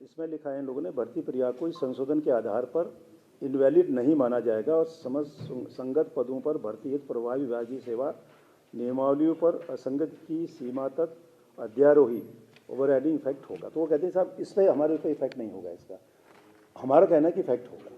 इसमें लिखा है इन लोगों ने, भर्ती प्रक्रिया को इस संशोधन के आधार पर इनवैलिड नहीं माना जाएगा और संगत पदों पर भर्ती हेतु प्रभावी विभागीय सेवा नियमावलियों पर असंगत की सीमा तक अध्यारोही ओवरराइडिंग इफेक्ट होगा। तो वो कहते हैं साहब इस पर हमारे ऊपर इफेक्ट नहीं होगा, इसका हमारा कहना है कि इफेक्ट होगा।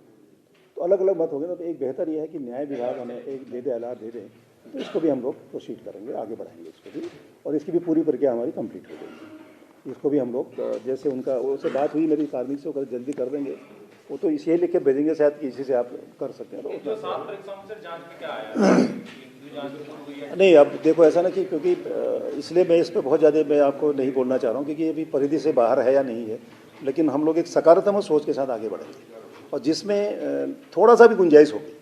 तो अलग अलग मत हो गए ना, तो एक बेहतर यह है कि न्याय विभाग हमें एक दे दे, आधार दे दें, तो इसको भी हम लोग प्रोसीड करेंगे, आगे बढ़ाएंगे इसको भी, और इसकी भी पूरी प्रक्रिया हमारी कंप्लीट हो जाएगी। इसको भी हम लोग जैसे उनका उससे बात हुई मेरी कार्मिक से, वो जल्दी कर देंगे, वो तो इसे लिख के भेजेंगे शायद कि इसी से आप कर सकते हैं। तो नहीं, अब देखो ऐसा ना कि क्योंकि इसलिए मैं इस पर बहुत ज़्यादा मैं आपको नहीं बोलना चाह रहा हूँ क्योंकि ये भी परिधि से बाहर है या नहीं है, लेकिन हम लोग एक सकारात्मक सोच के साथ आगे बढ़ेंगे और जिसमें थोड़ा सा भी गुंजाइश होगी।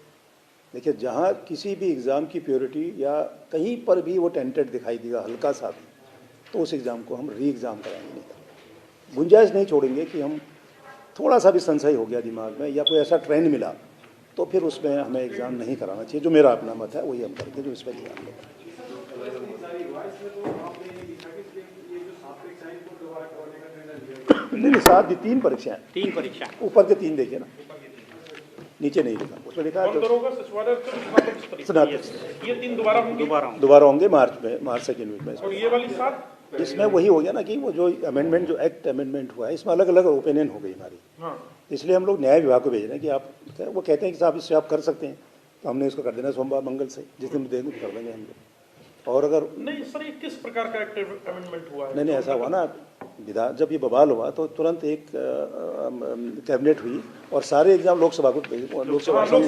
देखिए, जहाँ किसी भी एग्ज़ाम की प्योरिटी या कहीं पर भी वो टेंटेड दिखाई देगा हल्का सा भी, तो उस एग्ज़ाम को हम री एग्ज़ाम कराएंगे। नहीं, गुंजाइश नहीं छोड़ेंगे कि हम थोड़ा सा भी संशय हो गया दिमाग में या कोई ऐसा ट्रेंड मिला तो फिर उसमें हमें एग्ज़ाम नहीं कराना चाहिए। जो मेरा अपना मत है वही हम करेंगे, जो इस पर ध्यान दें। नहीं, 7 3 परीक्षाएं, 3 परीक्षा ऊपर के 3 देखिए ना, नीचे नहीं लिखा, उसमें लिखा है ये 3 दोबारा होंगे मार्च सेकेंड वीक में। और ये वाली 7 इसमें वही हो गया ना कि वो जो अमेंडमेंट, जो एक्ट अमेंडमेंट हुआ है, इसमें अलग अलग ओपिनियन हो गई हमारी। हाँ। इसलिए हम लोग न्याय विभाग को भेज रहे हैं कि आप, वो कहते हैं कि साहब इससे आप कर सकते हैं, तो हमने इसको कर देना सोमवार मंगल से, जिस दिन देंगे कर देंगे हम लोग। और अगर नहीं सर, ये किस प्रकार का एक्ट अमेंडमेंट हुआ है? नहीं ऐसा हुआ ना, जब ये बवाल हुआ तो तुरंत एक कैबिनेट हुई और सारे एग्जाम लोकसभा को लोकसभा को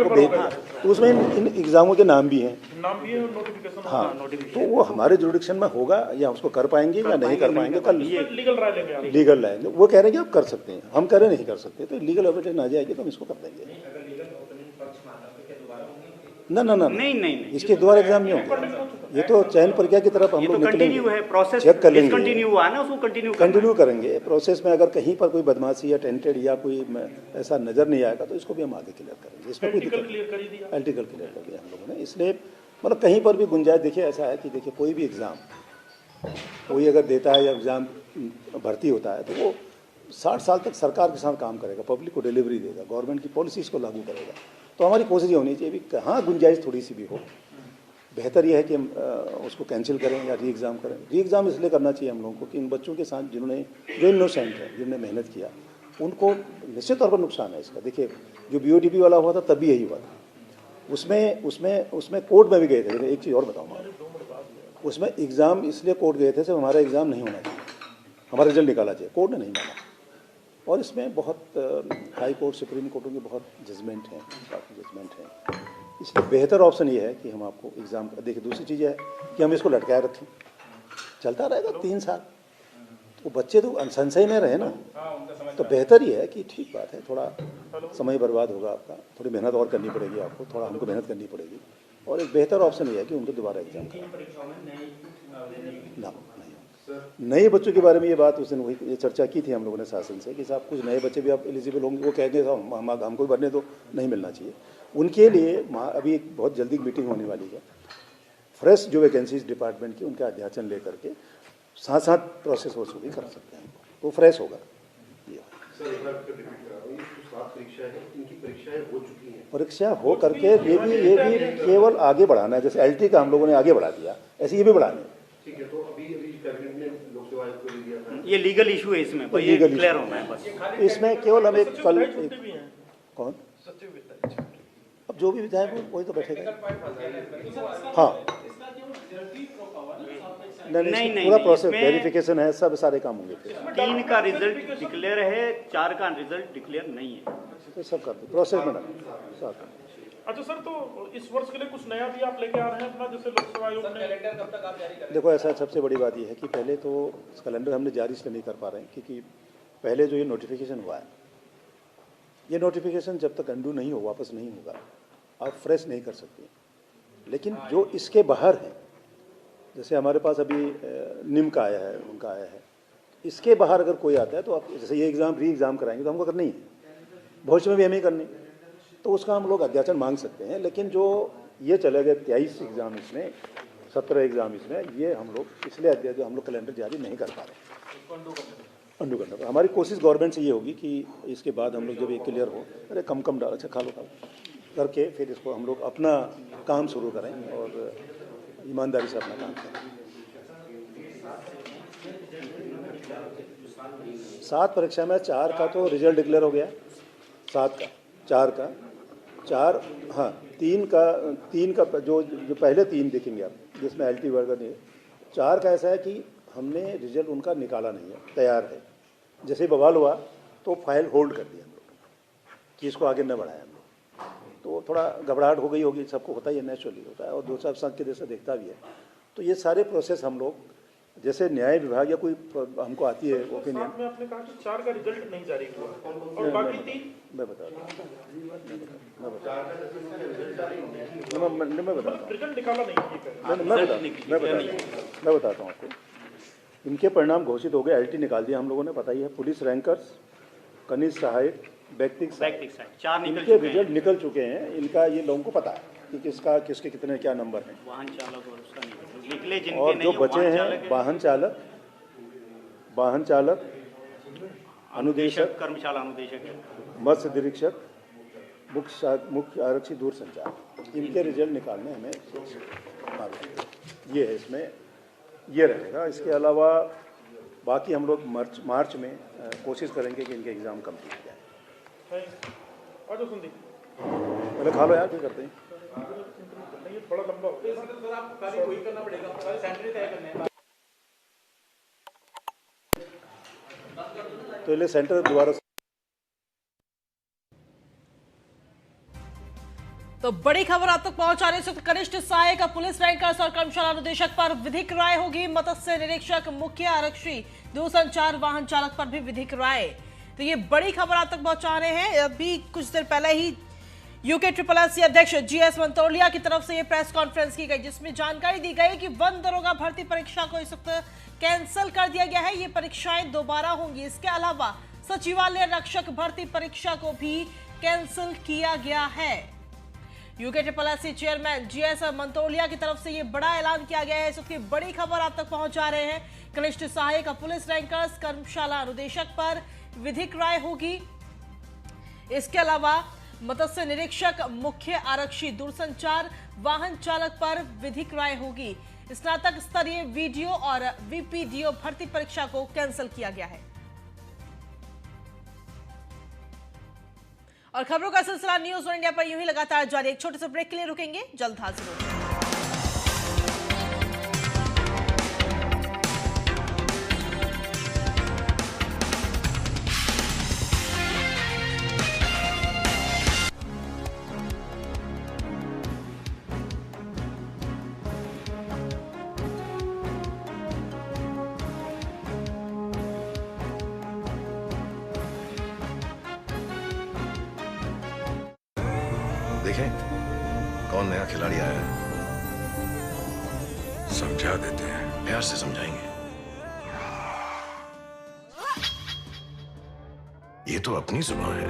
भेजना, तो उसमें इन एग्जामों के नाम भी हैं, नोटिफिकेशन। हाँ, तो वो हमारे जुरिडिक्शन में होगा या उसको कर पाएंगे या नहीं कर पाएंगे, कल लीगल राय लेंगे। लीगल राय वो कह रहे हैं कि आप कर सकते हैं, हम कह रहे नहीं कर सकते, तो लीगल ओपिनियन आ जाएगी तो हम इसको कर देंगे। ना ना ना नहीं, इसके दोबारा एग्जाम नहीं होगा, ये तो चयन प्रक्रिया की तरफ हम लोग निकलेंगे, प्रोसेस चेक कर लेंगे, कंटिन्यू हुआ है ना, उसको कंटिन्यू करेंगे प्रोसेस में। अगर कहीं पर कोई बदमाशी या टेंटेड या कोई ऐसा नजर नहीं आएगा तो इसको भी हम आगे क्लियर करेंगे। इसमें कोई दिक्कत, एल्टिकल क्लियर कर दिया हम लोगों ने। इसलिए मतलब कहीं पर भी गुंजाइश, देखिए ऐसा है कि देखिए कोई भी एग्ज़ाम कोई अगर देता है या एग्ज़ाम भर्ती होता है तो वो 60 साल तक सरकार के साथ काम करेगा, पब्लिक को डिलीवरी देगा, गवर्नमेंट की पॉलिसीज़ को लागू करेगा। तो हमारी कोशिश ये होनी चाहिए भी कहाँ गुंजाइश थोड़ी सी भी हो, बेहतर यह है कि हम उसको कैंसिल करें या री एग्ज़ाम करें। री एग्ज़ाम इसलिए करना चाहिए हम लोगों को कि इन बच्चों के साथ जो इनोसेंट है, जिन्होंने मेहनत किया, उनको निश्चित तौर पर नुकसान है इसका। देखिए, जो BODP वाला हुआ था तब भी यही हुआ था, उसमें कोर्ट में भी गए थे। एक चीज़ और बताऊँगा, उसमें एग्ज़ाम इसलिए कोर्ट गए थे सिर्फ हमारा एग्ज़ाम नहीं होना चाहिए, हमारा रिजल्ट निकाला चाहिए, कोर्ट ने नहीं माना। और इसमें बहुत हाई कोर्ट, सुप्रीम कोर्टों के बहुत जजमेंट हैं, काफ़ी जजमेंट हैं। इसलिए बेहतर ऑप्शन ये है कि हम आपको एग्ज़ाम, देखिए दूसरी चीज़ है कि हम इसको लटकाए रखें, चलता रहेगा 3 साल, तो बच्चे तो संशय में रहे ना। तो बेहतर ये है कि ठीक बात है, थोड़ा समय बर्बाद होगा आपका, थोड़ी मेहनत और करनी पड़ेगी आपको, थोड़ा हमको मेहनत करनी पड़ेगी, और एक बेहतर ऑप्शन ये है कि उनको दोबारा एग्जाम ना। नए बच्चों के बारे में ये बात उस दिन वही ये चर्चा की थी हम लोगों ने शासन से कि साहब कुछ नए बच्चे भी आप एलिजिबल होंगे, वो कहेंगे हमको भरने तो नहीं मिलना चाहिए। उनके लिए अभी एक बहुत जल्दी मीटिंग होने वाली है, फ्रेश जो वैकेंसीज डिपार्टमेंट की उनका अध्याचन लेकर के साथ साथ प्रोसेस वो भी कर सकते हैं, तो फ्रेश होगा। परीक्षा हो करके ये भी केवल आगे बढ़ाना है, जैसे LT का हम लोगों ने आगे बढ़ा दिया, ऐसे ये भी बढ़ाना है। ठीक है, तो अभी ये लीगल इशू है, इसमें तो ये क्लियर होना है बस। इसमें केवल हम एक कल कौन अब जो भी विधायक वही तो बैठेगा। हाँ, नहीं, पूरा प्रोसेस वेरिफिकेशन है, सब सारे काम होंगे। 3 का रिजल्ट डिक्लेयर है, 4 का रिजल्ट डिक्लेयर नहीं है, तो सब करते प्रोसेस में सब। अच्छा सर, तो इस वर्ष के लिए कुछ नया भी आप लेके आ रहे हैं अपना, जैसे लोकसभा आयोग ने कैलेंडर कब तक आप जारी करेंगे? देखो, ऐसा सबसे बड़ी बात यह है कि पहले तो कैलेंडर हमने जारी इसलिए नहीं कर पा रहे हैं क्योंकि पहले जो ये नोटिफिकेशन हुआ है, ये नोटिफिकेशन जब तक अंडू नहीं हो, वापस नहीं होगा, आप फ्रेश नहीं कर सकते। लेकिन जो इसके बाहर है, जैसे हमारे पास अभी निम का आया है, उनका आया है, इसके बाहर अगर कोई आता है तो आप जैसे ये एग्ज़ाम री एग्ज़ाम कराएंगे तो हमको करनी है, भविष्य में भी हमें करनी, तो उसका हम लोग अध्याचन मांग सकते हैं। लेकिन जो ये चले गए 23 एग्ज़ाम इसमें, 17 एग्ज़ाम इसमें, ये हम लोग इसलिए हम लोग कैलेंडर जारी नहीं कर पा रहे। अंडू करना पड़ा। हमारी कोशिश गवर्नमेंट से ये होगी कि इसके बाद हम लोग जब ये क्लियर हो, अरे कम कम डाल, अच्छा खा लो करके फिर इसको हम लोग अपना काम शुरू करें और ईमानदारी से अपना काम करें। 7 परीक्षा में 4 का तो रिजल्ट डिक्लेयर हो गया, 7 का, 4 का, 4 हाँ 3 का जो पहले 3 देखेंगे आप, जिसमें LT वर्ग नहीं है। 4 का ऐसा है कि हमने रिजल्ट उनका निकाला नहीं है, तैयार है। जैसे ही बवाल हुआ तो फाइल होल्ड कर दिया हम लोग कि इसको आगे न बढ़ाया हम लोग। तो थोड़ा घबराहट हो गई होगी, सबको होता ही है, नेचुरली होता है, और दूसरा संघ के जैसे देखता भी है। तो ये सारे प्रोसेस हम लोग, जैसे न्याय विभाग या कोई हमको आती है ओपिनियन। में आपने कहा कि 4 का रिजल्ट नहीं जारी हुआ और बाकी 3 मैं बताता हूँ, रिजल्ट निकाला नहीं है। मैं बताता हूँ आपको। इनके परिणाम घोषित हो गए, LT निकाल दिया हम लोगों ने, पता ही है। पुलिस रैंकर्स, कनिष्ठ सहायक, व्यक्तिक सहायक, 4 इनके रिजल्ट निकल चुके हैं। इनका ये लोगों को पता है कि किसके कितने क्या नंबर हैं। वाहन चालक और उसका निकले, जिनके और जो नहीं, बचे हैं वाहन चालक, अनुदेशक, कर्मशाला अनुदेशक, मत्स्य निरीक्षक, मुख्य आरक्षी दूरसंचार, इनके रिजल्ट निकालने हमें ये है, इसमें ये रहेगा। इसके अलावा बाकी हम लोग मार्च में कोशिश करेंगे कि इनके एग्ज़ाम कंप्लीट हो जाए। पहले खा लो यार, क्या करते हैं, ये थोड़ा लंबा हो तो ये सेंटर दोबारा। तो बड़ी खबर आप तक पहुंचाने से कनिष्ठ सहायक पुलिस रैंकर्स और कर्मशाला अनुदेशक पर विधिक राय होगी। मत्स्य निरीक्षक, मुख्य आरक्षी, दूरसंचार वाहन चालक पर भी विधिक राय। तो ये बड़ी खबर आप तक पहुंचा रहे हैं। अभी कुछ देर पहले ही UKSSC अध्यक्ष GS मंतोलिया की तरफ से ये प्रेस कॉन्फ्रेंस की गई, जिसमें जानकारी दी गई कि वन दरोगा भर्ती परीक्षा को इस वक्त कैंसिल कर दिया गया है। ये परीक्षाएं दोबारा होंगी। इसके अलावा सचिवालय रक्षक भर्ती परीक्षा को भी कैंसिल किया गया है। UKSSC चेयरमैन GS मंतोलिया की तरफ से ये बड़ा ऐलान किया गया है। इस वक्त की बड़ी खबर आप तक पहुंचा रहे हैं। कनिष्ठ सहायक पुलिस रैंकर्स, कर्मशाला अनुदेशक पर विधिक राय होगी। इसके अलावा मत्स्य निरीक्षक, मुख्य आरक्षी, दूरसंचार वाहन चालक पर विधिक राय होगी। स्नातक स्तरीय वीडियो और VPDO भर्ती परीक्षा को कैंसिल किया गया है। और खबरों का सिलसिला न्यूज़ वन इंडिया पर यूं ही लगातार जारी। एक छोटे से ब्रेक के लिए रुकेंगे, जल्द हाजिर होंगे। देखें कौन नया खिलाड़ी आया है, समझा देते हैं। प्यार से समझाएंगे। ये तो अपनी जुबान है।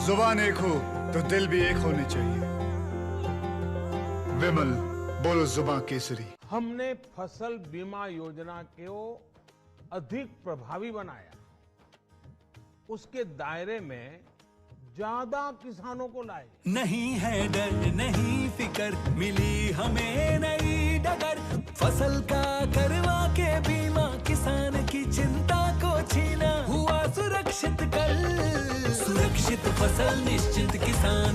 जुबान एक हो तो दिल भी एक होने चाहिए। विमल, बोलो जुबान केसरी। हमने फसल बीमा योजना को अधिक प्रभावी बनाया, उसके दायरे में ज्यादा किसानों को लाए। नहीं है डर, नहीं फिकर, मिली हमें नई डगर। फसल का करवा के बीमा, किसान की चिंता को छीना। हुआ सुरक्षित कल, सुरक्षित फसल निश्चित किसान।